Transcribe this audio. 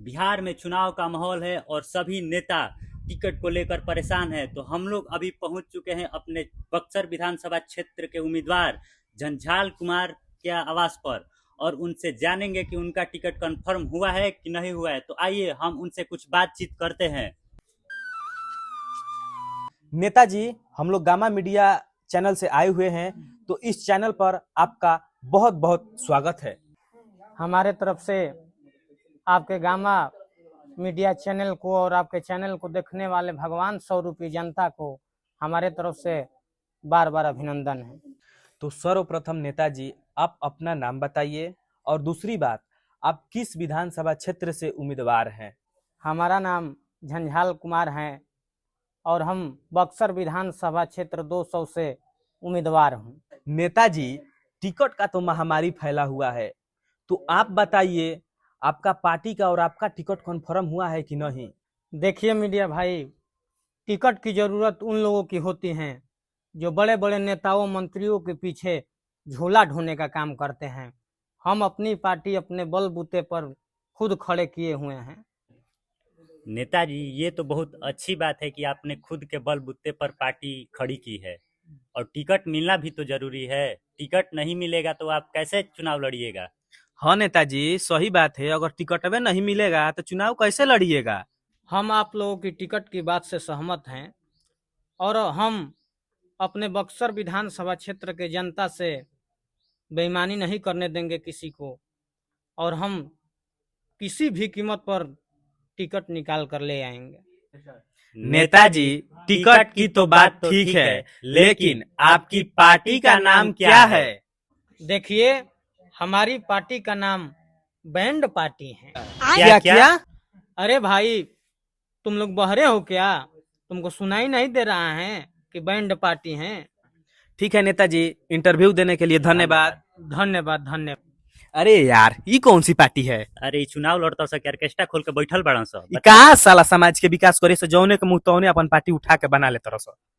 बिहार में चुनाव का माहौल है और सभी नेता टिकट को लेकर परेशान है। तो हम लोग अभी पहुंच चुके हैं अपने बक्सर विधानसभा क्षेत्र के उम्मीदवार झंझाल कुमार के आवास पर और उनसे जानेंगे कि उनका टिकट कंफर्म हुआ है कि नहीं हुआ है। तो आइए हम उनसे कुछ बातचीत करते हैं। नेताजी, हम लोग गामा मीडिया चैनल से आए हुए हैं, तो इस चैनल पर आपका बहुत बहुत स्वागत है। हमारे तरफ से आपके गामा मीडिया चैनल को और आपके चैनल को देखने वाले भगवान स्वरूपी जनता को हमारे तरफ से बार बार अभिनंदन है। तो सर्वप्रथम नेताजी, आप अपना नाम बताइए और दूसरी बात, आप किस विधानसभा क्षेत्र से उम्मीदवार हैं? हमारा नाम झंझाल कुमार है और हम बक्सर विधानसभा क्षेत्र 200 से उम्मीदवार हूँ। नेताजी, टिकट का तो महामारी फैला हुआ है, तो आप बताइए आपका पार्टी का और आपका टिकट कन्फर्म हुआ है कि नहीं? देखिए मीडिया भाई, टिकट की जरूरत उन लोगों की होती है जो बड़े बड़े नेताओं मंत्रियों के पीछे झोला ढोने का काम करते हैं। हम अपनी पार्टी अपने बलबूते पर खुद खड़े किए हुए हैं। नेताजी, ये तो बहुत अच्छी बात है कि आपने खुद के बलबूते पर पार्टी खड़ी की है और टिकट मिलना भी तो जरूरी है। टिकट नहीं मिलेगा तो आप कैसे चुनाव लड़िएगा? हाँ नेताजी, सही बात है। अगर टिकटवे नहीं मिलेगा तो चुनाव कैसे लड़िएगा? हम आप लोगों की टिकट की बात से सहमत हैं और हम अपने बक्सर विधानसभा क्षेत्र के जनता से बेईमानी नहीं करने देंगे किसी को, और हम किसी भी कीमत पर टिकट निकाल कर ले आएंगे। नेताजी, टिकट की तो बात ठीक है, लेकिन आपकी पार्टी का नाम क्या है? देखिए, हमारी पार्टी का नाम बैंड पार्टी है। क्या क्या? अरे भाई, तुम लोग बहरे हो क्या? तुमको सुनाई नहीं दे रहा है कि बैंड पार्टी है? ठीक है नेताजी, इंटरव्यू देने के लिए धन्यवाद। धन्यवाद धन्यवाद। अरे यार, ये कौन सी पार्टी है? अरे चुनाव लड़ता सा ऑर्केस्ट्रा खोल के बैठल बड़ा सा। कहा साला समाज के विकास करे से जौने के मुंह तौने अपन पार्टी उठा के बना लेता रह।